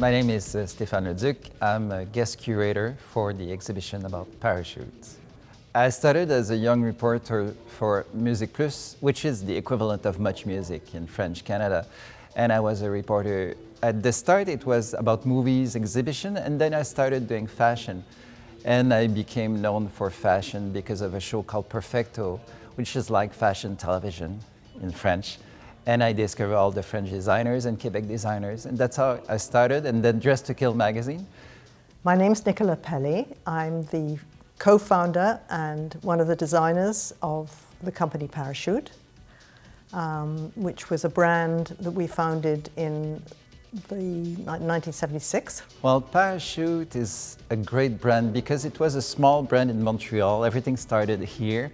My name is Stéphane Le Duc. I'm a guest curator for the exhibition about parachutes. I started as a young reporter for Musique, which is the equivalent of Much Music in French Canada. And I was a reporter. At the start, it was about movies, exhibition, and then I started doing fashion. And I became known for fashion because of a show called Perfecto, which is like fashion television in French. And I discovered all the French designers and Quebec designers, and that's how I started, and then Dress to Kill magazine. My name's Nicola Pelly. I'm the co-founder and one of the designers of the company Parachute, which was a brand that we founded in 1976. Well, Parachute is a great brand because it was a small brand in Montreal. Everything started here.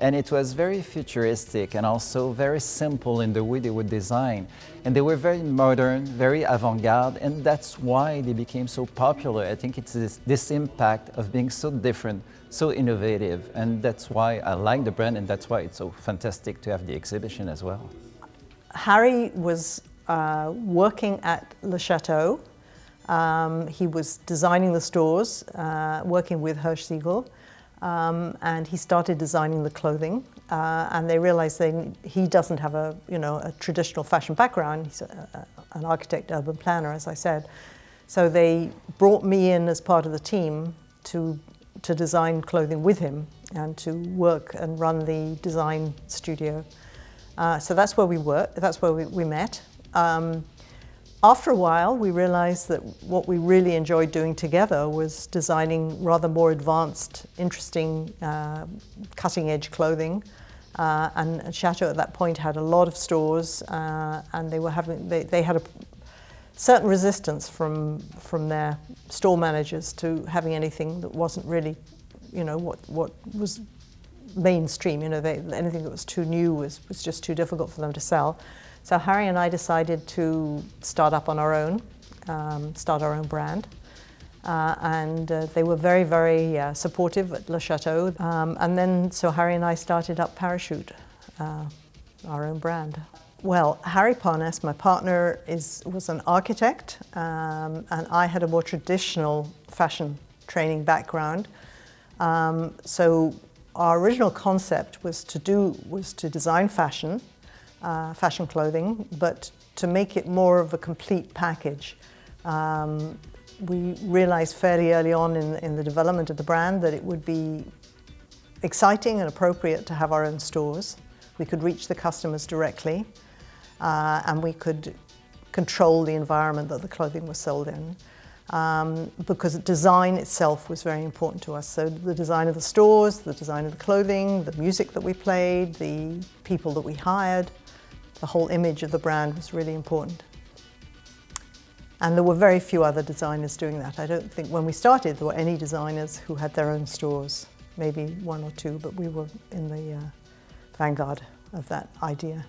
And it was very futuristic and also very simple in the way they would design. And they were very modern, very avant-garde, and that's why they became so popular. I think it's this impact of being so different, so innovative, and that's why I like the brand, and that's why it's so fantastic to have the exhibition as well. Harry was working at Le Chateau. He was designing the stores, working with Hirsch Siegel. And he started designing the clothing, and they realized he doesn't have a traditional fashion background. He's an architect, urban planner, as I said. So they brought me in as part of the team to design clothing with him and to work and run the design studio. So that's where we worked. That's where we met. After a while, we realized that what we really enjoyed doing together was designing rather more advanced, interesting, cutting-edge clothing. And Chateau at that point had a lot of stores, and they had a certain resistance from their store managers to having anything that wasn't really, what was mainstream. Anything that was too new was just too difficult for them to sell. So Harry and I decided to start up on our own, start our own brand. And they were very, very supportive at Le Chateau. And then, so Harry and I started up Parachute, our own brand. Well, Harry Parnas, my partner, was an architect, and I had a more traditional fashion training background. So our original concept was to design fashion clothing, but to make it more of a complete package. We realized fairly early on in the development of the brand that it would be exciting and appropriate to have our own stores. We could reach the customers directly, and we could control the environment that the clothing was sold in. Because design itself was very important to us. So the design of the stores, the design of the clothing, the music that we played, the people that we hired, the whole image of the brand was really important. And there were very few other designers doing that. I don't think when we started there were any designers who had their own stores, maybe one or two, but we were in the vanguard of that idea.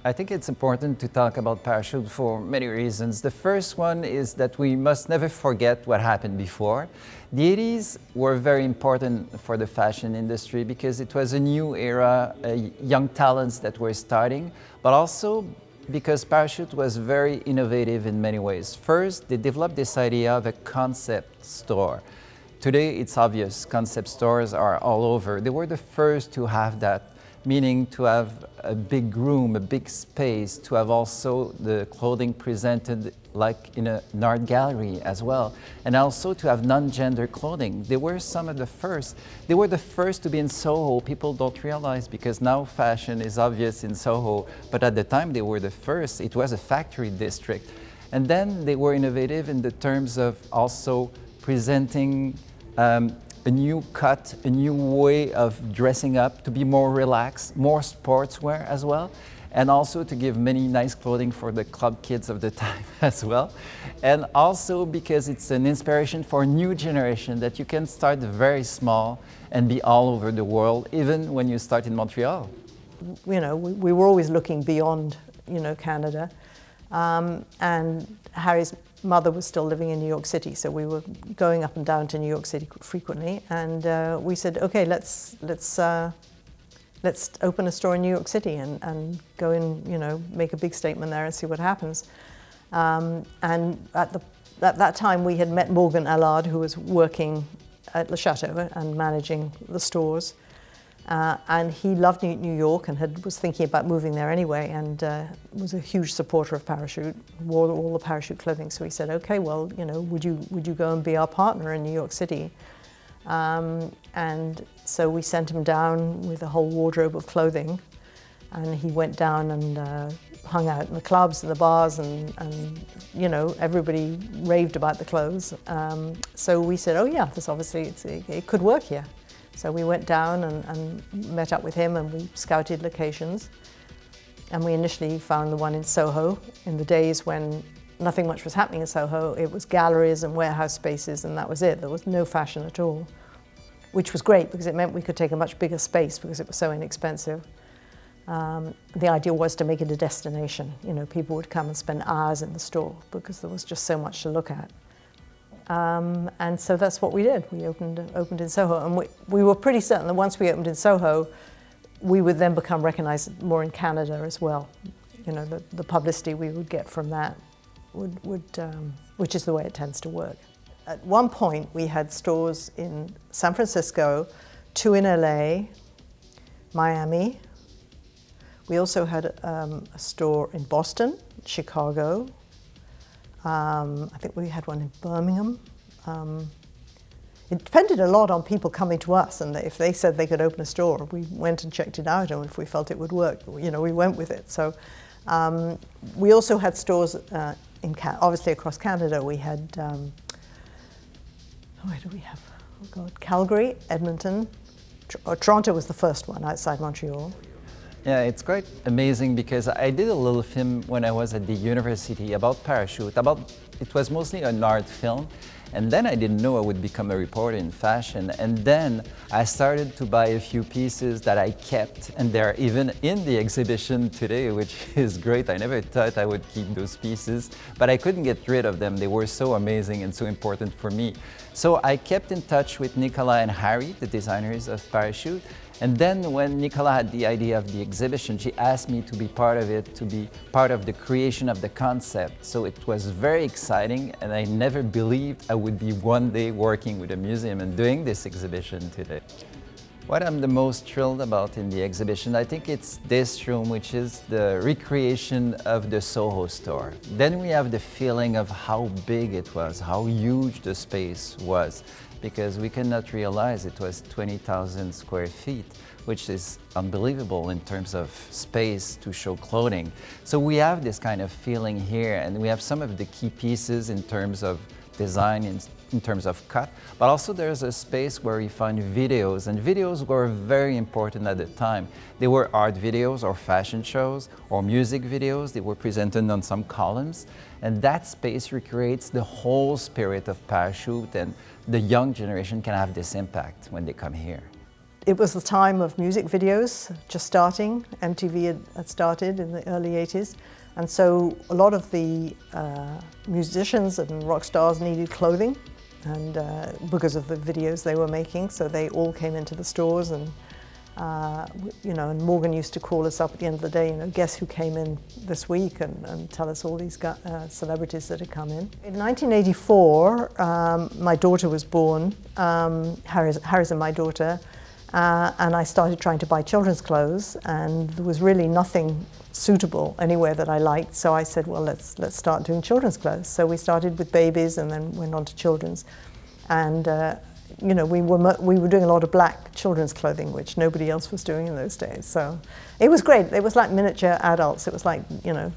I think it's important to talk about Parachute for many reasons. The first one is that we must never forget what happened before. The 80s were very important for the fashion industry because it was a new era, young talents that were starting, but also because Parachute was very innovative in many ways. First, they developed this idea of a concept store. Today, it's obvious, concept stores are all over. They were the first to have that, meaning to have a big room, a big space, to have also the clothing presented like in an art gallery as well, and also to have non-gender clothing. They were some of the first. They were the first to be in Soho. People don't realize because now fashion is obvious in Soho, but at the time they were the first. It was a factory district. And then they were innovative in the terms of also presenting a new cut, a new way of dressing up to be more relaxed, more sportswear as well, and also to give many nice clothing for the club kids of the time as well. And also because it's an inspiration for a new generation that you can start very small and be all over the world, even when you start in Montreal. We were always looking beyond, Canada. And Harry's mother was still living in New York City, so we were going up and down to New York City frequently. And we said, okay, let's open a store in New York City and go in, make a big statement there and see what happens. And at at that time we had met Morgan Allard, who was working at Le Chateau and managing the stores. And he loved New York and was thinking about moving there anyway, and was a huge supporter of parachute, wore all the parachute clothing. So he said, okay, well, you know, would you go and be our partner in New York City? And so we sent him down with a whole wardrobe of clothing, and he went down and hung out in the clubs and the bars, and you know, everybody raved about the clothes. So we said, oh yeah, this obviously, it could work here. So we went down and met up with him, and we scouted locations. And we initially found the one in Soho. In the days when nothing much was happening in Soho, it was galleries and warehouse spaces, and that was it. There was no fashion at all, which was great because it meant we could take a much bigger space because it was so inexpensive. The idea was to make it a destination. You know, people would come and spend hours in the store because there was just so much to look at. And so that's what we did. We opened in Soho, and we were pretty certain that once we opened in Soho, we would then become recognized more in Canada as well. You know, the publicity we would get from that which is the way it tends to work. At one point, we had stores in San Francisco, 2 in LA, Miami. We also had a store in Boston, Chicago. I think we had one in Birmingham. It depended a lot on people coming to us, and if they said they could open a store, we went and checked it out, and if we felt it would work, you know, we went with it. So we also had stores obviously across Canada. We had, where do we have? Oh God, Calgary, Edmonton. Toronto was the first one outside Montreal. Yeah, it's quite amazing because I did a little film when I was at the university about parachute. It was mostly an art film, and then I didn't know I would become a reporter in fashion. And then I started to buy a few pieces that I kept, and they're even in the exhibition today, which is great. I never thought I would keep those pieces, but I couldn't get rid of them. They were so amazing and so important for me. So I kept in touch with Nicola and Harry, the designers of parachute. And then when Nicola had the idea of the exhibition, she asked me to be part of it, to be part of the creation of the concept. So it was very exciting, and I never believed I would be one day working with a museum and doing this exhibition today. What I'm the most thrilled about in the exhibition, I think it's this room, which is the recreation of the Soho store. Then we have the feeling of how big it was, how huge the space was, because we cannot realize it was 20,000 square feet, which is unbelievable in terms of space to show clothing. So we have this kind of feeling here, and we have some of the key pieces in terms of design, in terms of cut, but also there's a space where we find videos, and videos were very important at the time. They were art videos or fashion shows or music videos. They were presented on some columns, and that space recreates the whole spirit of parachute, and the young generation can have this impact when they come here. It was the time of music videos just starting. MTV had started in the early 80s. And so a lot of the musicians and rock stars needed clothing, and because of the videos they were making, so they all came into the stores, and you know, and Morgan used to call us up at the end of the day, you know, guess who came in this week, and tell us all these celebrities that had come in. In 1984, my daughter was born, Harrison, my daughter, and I started trying to buy children's clothes, and there was really nothing suitable anywhere that I liked, so I said, well, let's start doing children's clothes. So we started with babies and then went on to children's, and you know, we were doing a lot of black children's clothing, which nobody else was doing in those days. So it was great. It was like miniature adults. It was like, you know,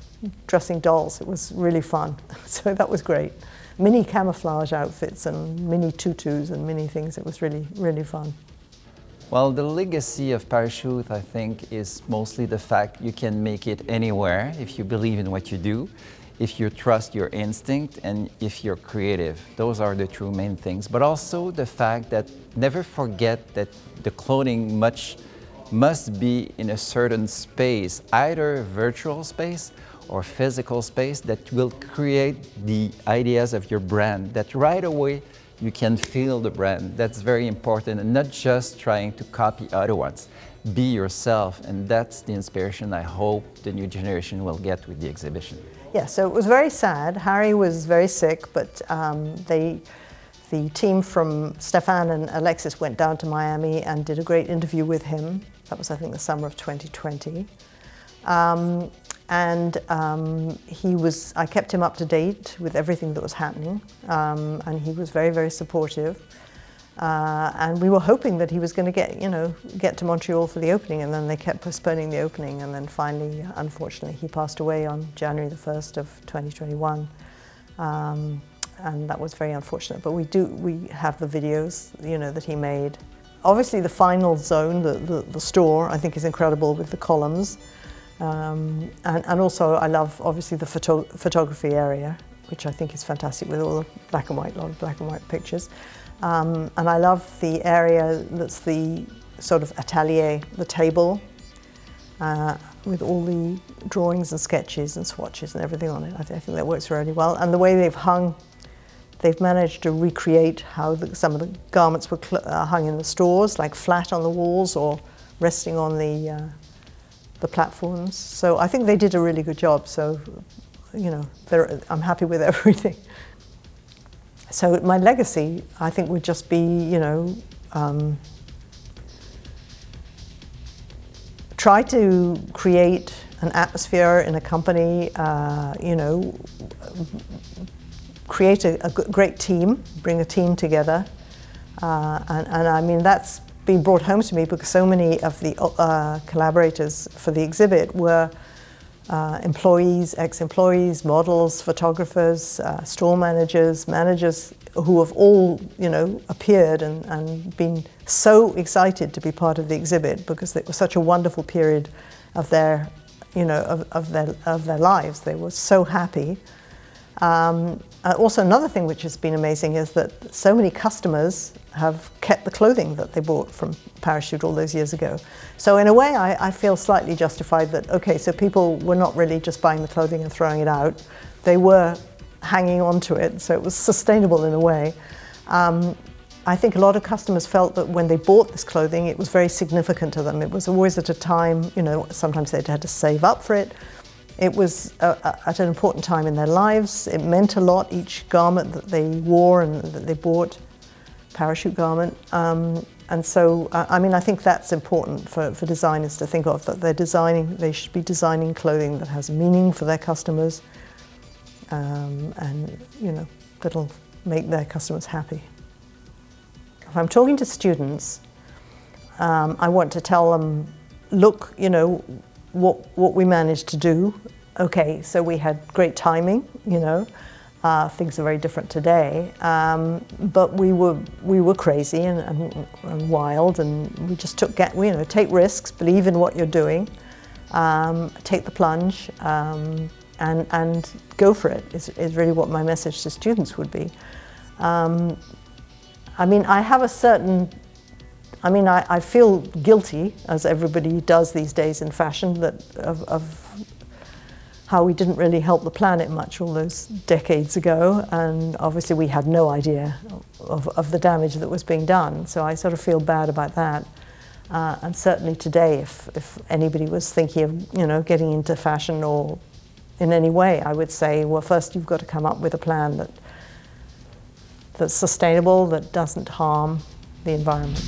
dressing dolls. It was really fun. So that was great. Mini camouflage outfits and mini tutus and mini things. It was really, really fun. Well, the legacy of parachute, I think, is mostly the fact you can make it anywhere if you believe in what you do, if you trust your instinct, and if you're creative. Those are the two main things. But also the fact that never forget that the clothing must be in a certain space, either virtual space or physical space, that will create the ideas of your brand, that right away you can feel the brand. That's very important, and not just trying to copy other ones. Be yourself, and that's the inspiration I hope the new generation will get with the exhibition. Yeah, so it was very sad. Harry was very sick, but the team from Stéphane and Alexis went down to Miami and did a great interview with him. That was, I think, the summer of 2020. I kept him up to date with everything that was happening, and he was very, very supportive. And we were hoping that he was going to get to Montreal for the opening, and then they kept postponing the opening, and then finally, unfortunately, he passed away on January the 1st of 2021. And that was very unfortunate, but we have the videos, that he made. Obviously the final zone, the store, I think is incredible with the columns. And also I love, obviously, the photography area, which I think is fantastic with all the black and white, a lot of black and white pictures. And I love the area that's the sort of atelier, the table, with all the drawings and sketches and swatches and everything on it. I think that works really well. And the way they've managed to recreate how some of the garments were hung in the stores, like flat on the walls or resting on the platforms. So I think they did a really good job. So, I'm happy with everything. So my legacy, I think, would just be, try to create an atmosphere in a company, create a great team, bring a team together. And I mean, that's been brought home to me because so many of the collaborators for the exhibit were employees, ex-employees, models, photographers, store managers who have all, appeared and been so excited to be part of the exhibit because it was such a wonderful period of their, of their lives. They were so happy. Also, another thing which has been amazing is that so many customers have kept the clothing that they bought from Parachute all those years ago. So in a way, I feel slightly justified that, okay, so people were not really just buying the clothing and throwing it out. They were hanging on to it, so it was sustainable in a way. I think a lot of customers felt that when they bought this clothing, it was very significant to them. It was always at a time, sometimes they'd had to save up for it. It was at an important time in their lives. It meant a lot, each garment that they wore and that they bought, Parachute garment. And so, I think that's important for designers to think of, that they should be designing clothing that has meaning for their customers, and, that'll make their customers happy. If I'm talking to students, I want to tell them, look, what we managed to do. Okay, so we had great timing, things are very different today, but we were crazy and wild, and we just take risks, believe in what you're doing, take the plunge, and go for it is really what my message to students would be. I have a certain, I feel guilty, as everybody does these days in fashion, of how we didn't really help the planet much all those decades ago, and obviously we had no idea of the damage that was being done, so I sort of feel bad about that. And certainly today, if anybody was thinking of getting into fashion or in any way, I would say, well, first you've got to come up with a plan that's sustainable, that doesn't harm the environment.